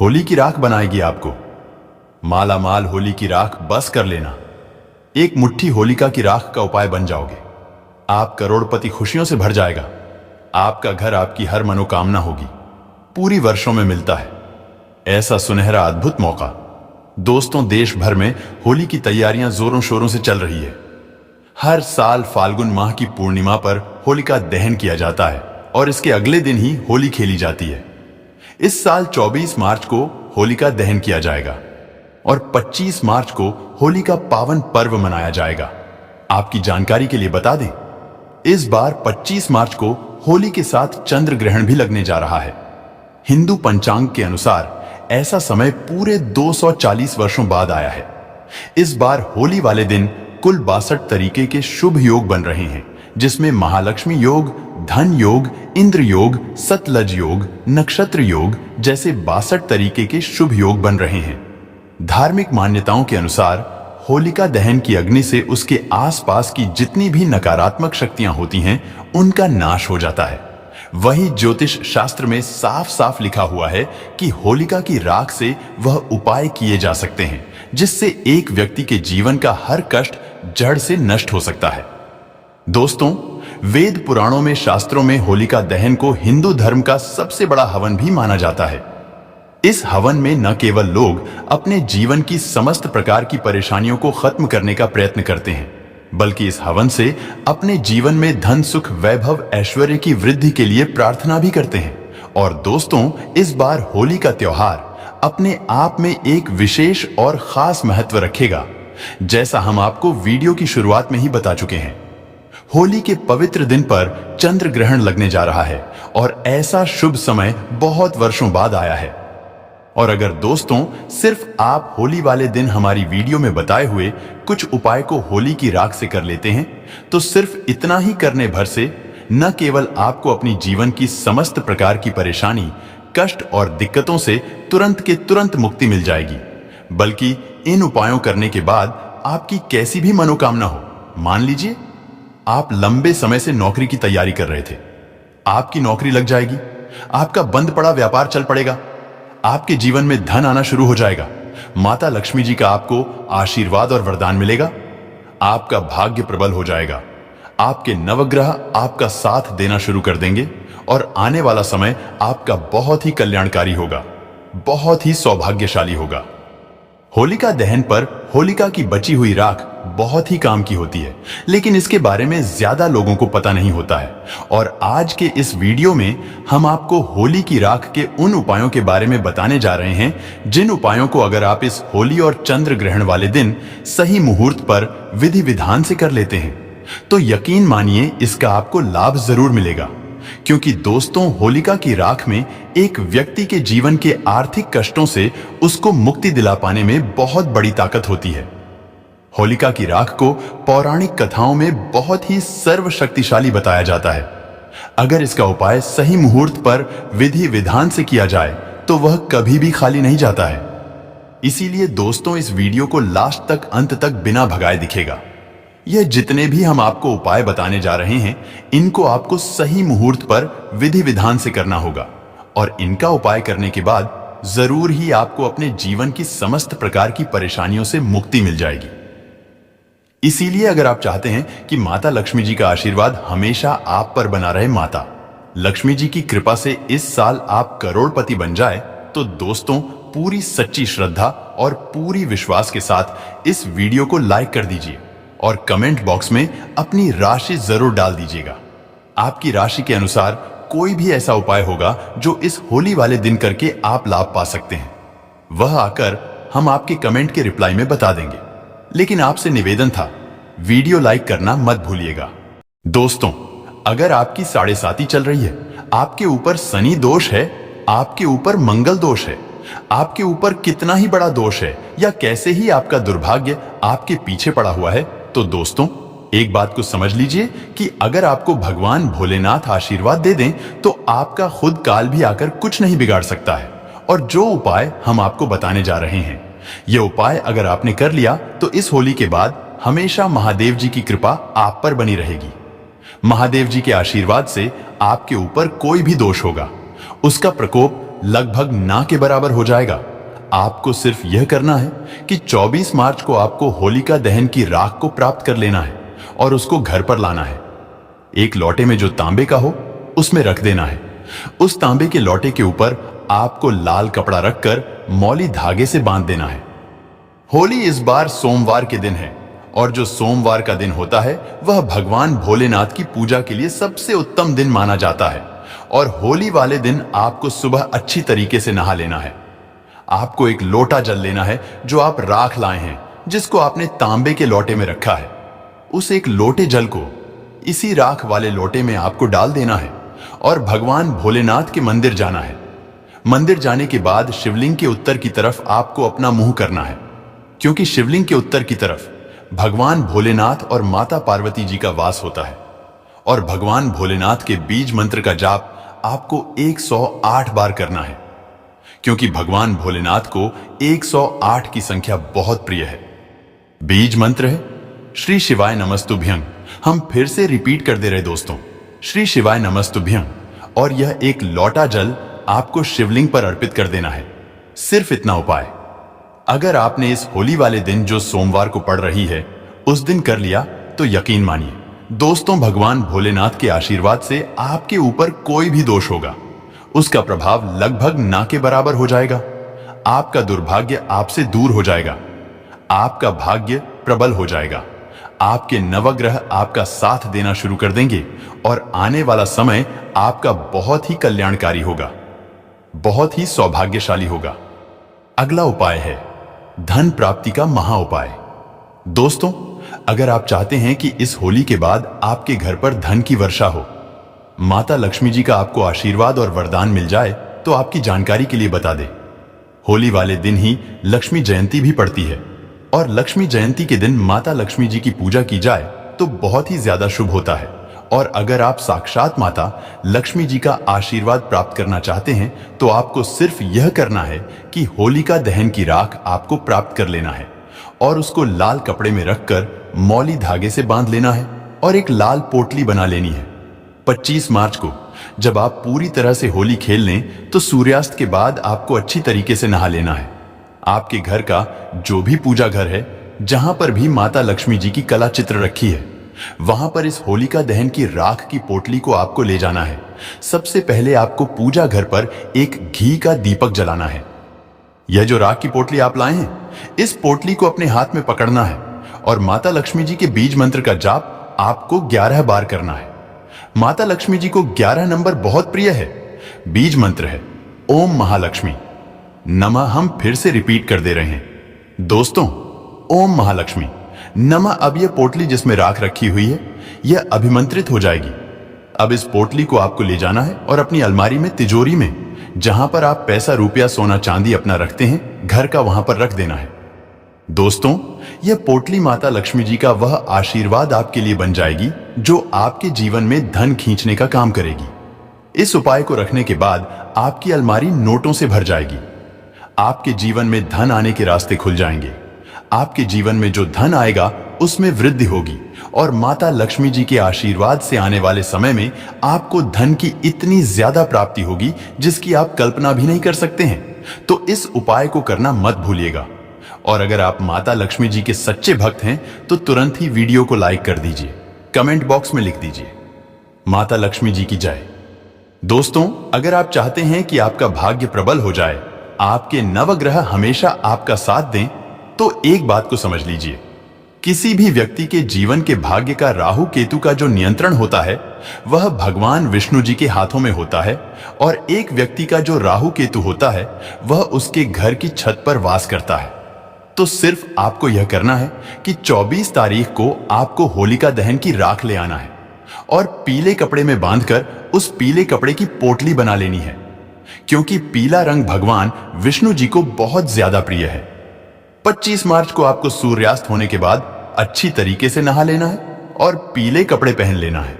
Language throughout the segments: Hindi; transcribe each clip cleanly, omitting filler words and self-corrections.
होली की राख बनाएगी आपको। माला माल होली की राख बस कर लेना। एक मुट्ठी होलिका की राख का उपाय बन जाओगे। आप करोड़पति खुशियों से भर जाएगा। आपका घर आपकी हर मनोकामना होगी। पूरी वर्षों में मिलता है ऐसा सुनहरा अद्भुत मौका। दोस्तों, देश भर में होली की तैयारियां जोरों शोरों से चल रही है। हर साल फाल्गुन माह की पूर्णिमा पर होलिका दहन किया जाता है और इसके अगले दिन ही होली खेली जाती है। इस साल 24 मार्च को होलिका दहन किया जाएगा और 25 मार्च को होली का पावन पर्व मनाया जाएगा। आपकी जानकारी के लिए बता दें, इस बार 25 मार्च को होली के साथ चंद्र ग्रहण भी लगने जा रहा है। हिंदू पंचांग के अनुसार ऐसा समय पूरे 240 वर्षों बाद आया है। इस बार होली वाले दिन कुल 62 तरीके के शुभ योग बन रहे हैं, जिसमें महालक्ष्मी योग, धन योग, इंद्र योग, सतलज योग, नक्षत्र योग जैसे 62 तरीके के शुभ योग बन रहे हैं। धार्मिक मान्यताओं के अनुसार होलिका दहन की अग्नि से उसके आसपास की जितनी भी नकारात्मक शक्तियां होती हैं, उनका नाश हो जाता है। वही ज्योतिष शास्त्र में साफ साफ लिखा हुआ है कि होलिका की राख से वह उपाय किए जा सकते हैं जिससे एक व्यक्ति के जीवन का हर कष्ट जड़ से नष्ट हो सकता है। दोस्तों, वेद पुराणों में, शास्त्रों में होलिका दहन को हिंदू धर्म का सबसे बड़ा हवन भी माना जाता है। इस हवन में न केवल लोग अपने जीवन की समस्त प्रकार की परेशानियों को खत्म करने का प्रयत्न करते हैं, बल्कि इस हवन से अपने जीवन में धन, सुख, वैभव, ऐश्वर्य की वृद्धि के लिए प्रार्थना भी करते हैं। और दोस्तों, इस बार होली का त्योहार अपने आप में एक विशेष और खास महत्व रखेगा, जैसा हम आपको वीडियो की शुरुआत में ही बता चुके हैं। होली के पवित्र दिन पर चंद्र ग्रहण लगने जा रहा है और ऐसा शुभ समय बहुत वर्षों बाद आया है। और अगर दोस्तों, सिर्फ आप होली वाले दिन हमारी वीडियो में बताए हुए कुछ उपाय को होली की राख से कर लेते हैं, तो सिर्फ इतना ही करने भर से न केवल आपको अपनी जीवन की समस्त प्रकार की परेशानी, कष्ट और दिक्कतों से तुरंत के तुरंत मुक्ति मिल जाएगी, बल्कि इन उपायों करने के बाद आपकी कैसी भी मनोकामना हो, मान लीजिए आप लंबे समय से नौकरी की तैयारी कर रहे थे, आपकी नौकरी लग जाएगी, आपका बंद पड़ा व्यापार चल पड़ेगा, आपके जीवन में धन आना शुरू हो जाएगा, माता लक्ष्मी जी का आपको आशीर्वाद और वरदान मिलेगा, आपका भाग्य प्रबल हो जाएगा, आपके नवग्रह आपका साथ देना शुरू कर देंगे और आने वाला समय आपका बहुत ही कल्याणकारी होगा, बहुत ही सौभाग्यशाली होगा। होलिका दहन पर होलिका की बची हुई राख बहुत ही काम की होती है, लेकिन इसके बारे में ज्यादा लोगों को पता नहीं होता है। और आज के इस वीडियो में हम आपको होली की राख के उन उपायों के बारे में बताने जा रहे हैं, जिन उपायों को अगर आप इस होली और चंद्र ग्रहण वाले दिन सही मुहूर्त पर विधि विधान से कर लेते हैं, तो यकीन मानिए इसका आपको लाभ जरूर मिलेगा। क्योंकि दोस्तों, होलिका की राख में एक व्यक्ति के जीवन के आर्थिक कष्टों से उसको मुक्ति दिला पाने में बहुत बड़ी ताकत होती है। होलिका की राख को पौराणिक कथाओं में बहुत ही सर्वशक्तिशाली बताया जाता है। अगर इसका उपाय सही मुहूर्त पर विधि विधान से किया जाए तो वह कभी भी खाली नहीं जाता है। इसीलिए दोस्तों, इस वीडियो को लास्ट तक, अंत तक बिना भगाए दिखेगा। यह जितने भी हम आपको उपाय बताने जा रहे हैं, इनको आपको सही मुहूर्त पर विधि विधान से करना होगा और इनका उपाय करने के बाद जरूर ही आपको अपने जीवन की समस्त प्रकार की परेशानियों से मुक्ति मिल जाएगी। इसीलिए अगर आप चाहते हैं कि माता लक्ष्मी जी का आशीर्वाद हमेशा आप पर बना रहे, माता लक्ष्मी जी की कृपा से इस साल आप करोड़पति बन जाए, तो दोस्तों, पूरी सच्ची श्रद्धा और पूरी विश्वास के साथ इस वीडियो को लाइक कर दीजिए और कमेंट बॉक्स में अपनी राशि जरूर डाल दीजिएगा। आपकी राशि के अनुसार कोई भी ऐसा उपाय होगा जो इस होली वाले दिन करके आप लाभ पा सकते हैं, वह आकर हम आपके कमेंट के रिप्लाई में बता देंगे। लेकिन आपसे निवेदन था, वीडियो लाइक करना मत भूलिएगा। दोस्तों, अगर आपकी 7.5 चल रही है, आपके ऊपर शनि दोष है, आपके ऊपर मंगल दोष है, आपके ऊपर कितना ही बड़ा दोष है या कैसे ही आपका दुर्भाग्य आपके पीछे पड़ा हुआ है, तो दोस्तों, एक बात को समझ लीजिए कि अगर आपको भगवान भोलेनाथ आशीर्वाद दे दें तो आपका खुद काल भी आकर कुछ नहीं बिगाड़ सकता है। और जो उपाय हम आपको बताने जा रहे हैं, ये उपाय अगर आपने कर लिया तो इस होली के बाद हमेशा महादेव जी की कृपा आप पर बनी रहेगी। महादेव जी के आशीर्वाद से आपके ऊपर कोई भी दोष होगा, उसका प्रकोप लगभग ना के बराबर हो जाएगा। आपको सिर्फ यह करना है कि 24 मार्च को आपको होलिका दहन की राख को प्राप्त कर लेना है और उसको घर पर लाना है। एक लोटे में जो तांबे का हो उसमें रख देना है। उस तांबे के लोटे के ऊपर आपको लाल कपड़ा रखकर मौली धागे से बांध देना है। होली इस बार सोमवार के दिन है और जो सोमवार का दिन होता है वह भगवान भोलेनाथ की पूजा के लिए सबसे उत्तम दिन माना जाता है। और होली वाले दिन आपको सुबह अच्छी तरीके से नहा लेना है। आपको एक लोटा जल लेना है जो आप राख लाए हैं, जिसको आपने तांबे के लोटे में रखा है। उस एक लोटे जल को इसी राख वाले लोटे में आपको डाल देना है और भगवान भोलेनाथ के मंदिर जाना है। मंदिर जाने के बाद शिवलिंग के उत्तर की तरफ आपको अपना मुंह करना है, क्योंकि शिवलिंग के उत्तर की तरफ भगवान भोलेनाथ और माता पार्वती जी का वास होता है। और भगवान भोलेनाथ के बीज मंत्र का जाप आपको 108 बार करना है, क्योंकि भगवान भोलेनाथ को 108 की संख्या बहुत प्रिय है। बीज मंत्र है श्री शिवाय नमस्तुभ्यं। हम फिर से रिपीट कर दे रहे दोस्तों, श्री शिवाय नमस्तुभ्यं। और यह एक लोटा जल आपको शिवलिंग पर अर्पित कर देना है। सिर्फ इतना उपाय अगर आपने इस होली वाले दिन जो सोमवार को पड़ रही है उस दिन कर लिया तो यकीन मानिए दोस्तों, भगवान भोलेनाथ के आशीर्वाद से आपके ऊपर कोई भी दोष होगा उसका प्रभाव लगभग ना के बराबर हो जाएगा। आपका दुर्भाग्य आपसे दूर हो जाएगा, आपका भाग्य प्रबल हो जाएगा, आपके नवग्रह आपका साथ देना शुरू कर देंगे और आने वाला समय आपका बहुत ही कल्याणकारी होगा, बहुत ही सौभाग्यशाली होगा। अगला उपाय है धन प्राप्ति का महा उपाय। दोस्तों, अगर आप चाहते हैं कि इस होली के बाद आपके घर पर धन की वर्षा हो, माता लक्ष्मी जी का आपको आशीर्वाद और वरदान मिल जाए, तो आपकी जानकारी के लिए बता दें, होली वाले दिन ही लक्ष्मी जयंती भी पड़ती है और लक्ष्मी जयंती के दिन माता लक्ष्मी जी की पूजा की जाए तो बहुत ही ज्यादा शुभ होता है। और अगर आप साक्षात माता लक्ष्मी जी का आशीर्वाद प्राप्त करना चाहते हैं तो आपको सिर्फ यह करना है कि होलिका दहन की राख आपको प्राप्त कर लेना है और उसको लाल कपड़े में रखकर मौली धागे से बांध लेना है और एक लाल पोटली बना लेनी है। 25 मार्च को जब आप पूरी तरह से होली खेल लें तो सूर्यास्त के बाद आपको अच्छी तरीके से नहा लेना है। आपके घर का जो भी पूजा घर है, जहां पर भी माता लक्ष्मी जी की कला चित्र रखी है, वहां पर इस होलिका दहन की राख की पोटली को आपको ले जाना है। सबसे पहले आपको पूजा घर पर एक घी का दीपक जलाना है। यह जो राख की पोटली आप लाए हैं, इस पोटली को अपने हाथ में पकड़ना है और माता लक्ष्मी जी के बीज मंत्र का जाप आपको 11 बार करना है। माता लक्ष्मी जी को 11 नंबर बहुत प्रिय है। बीज मंत्र है ओम महालक्ष्मी नमः। हम फिर से रिपीट कर दे रहे हैं दोस्तों, ओम महालक्ष्मी नमः। अब यह पोटली जिसमें राख रखी हुई है यह अभिमंत्रित हो जाएगी। अब इस पोटली को आपको ले जाना है और अपनी अलमारी में, तिजोरी में, जहां पर आप पैसा, रुपया, सोना, चांदी अपना रखते हैं, घर का, वहां पर रख देना है। दोस्तों, यह पोटली माता लक्ष्मी जी का वह आशीर्वाद आपके लिए बन जाएगी जो आपके जीवन में धन खींचने का काम करेगी। इस उपाय को रखने के बाद आपकी अलमारी नोटों से भर जाएगी। आपके जीवन में धन आने के रास्ते खुल जाएंगे। आपके जीवन में जो धन आएगा उसमें वृद्धि होगी और माता लक्ष्मी जी के आशीर्वाद से आने वाले समय में आपको धन की इतनी ज्यादा प्राप्ति होगी जिसकी आप कल्पना भी नहीं कर सकते हैं। तो इस उपाय को करना मत भूलिएगा। और अगर आप माता लक्ष्मी जी के सच्चे भक्त हैं तो तुरंत ही वीडियो को लाइक कर दीजिए, कमेंट बॉक्स में लिख दीजिए माता लक्ष्मी जी की जय। दोस्तों, अगर आप चाहते हैं कि आपका भाग्य प्रबल हो जाए, आपके नवग्रह हमेशा आपका साथ दें, तो एक बात को समझ लीजिए, किसी भी व्यक्ति के जीवन के भाग्य का राहु केतु का जो नियंत्रण होता है वह भगवान विष्णु जी के हाथों में होता है और एक व्यक्ति का जो राहु केतु होता है वह उसके घर की छत पर वास करता है। तो सिर्फ आपको यह करना है कि 24 तारीख को आपको होलिका दहन की राख ले आना है और पीले कपड़े में बांधकर उस पीले कपड़े की पोटली बना लेनी है, क्योंकि पीला रंग भगवान विष्णु जी को बहुत ज्यादा प्रिय है। 25 मार्च को आपको सूर्यास्त होने के बाद अच्छी तरीके से नहा लेना है और पीले कपड़े पहन लेना है।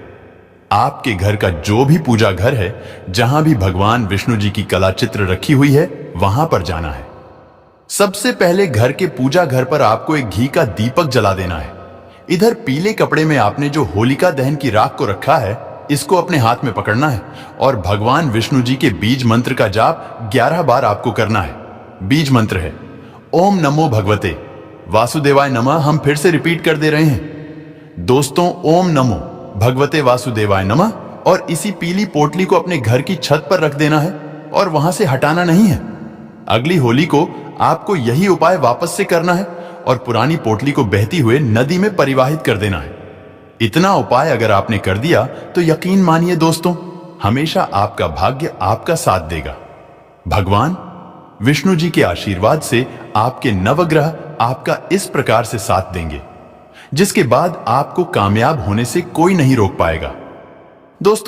आपके घर का जो भी पूजा घर है, जहां भी भगवान विष्णु जी की कला चित्र रखी हुई है, वहां पर जाना है। सबसे पहले घर के पूजा घर पर आपको एक घी का दीपक जला देना है। इधर पीले कपड़े में आपने जो होलिका दहन की राख को रखा है इसको अपने हाथ में पकड़ना है और भगवान विष्णु जी के बीज मंत्र का जाप 11 बार आपको करना है। बीज मंत्र है ओम नमो भगवते वासुदेवाय नमः। हम फिर से रिपीट कर दे रहे हैं दोस्तों, ओम नमो भगवते वासुदेवाय नमः। और इसी पीली पोटली को अपने घर की छत पर रख देना है और वहां से हटाना नहीं है। अगली होली को आपको यही उपाय वापस से करना है और पुरानी पोटली को बहती हुए नदी में परिवाहित कर देना है। इतना उपाय अगर आपने कर दिया तो यकीन मानिए दोस्तों, हमेशा आपका भाग्य आपका साथ देगा। भगवान विष्णु जी के आशीर्वाद से आपके नवग्रह आपका इस प्रकार से साथ देंगे, जिसके बाद आपको कामयाब होने से कोई नहीं रोक पाएगा। दोस्तों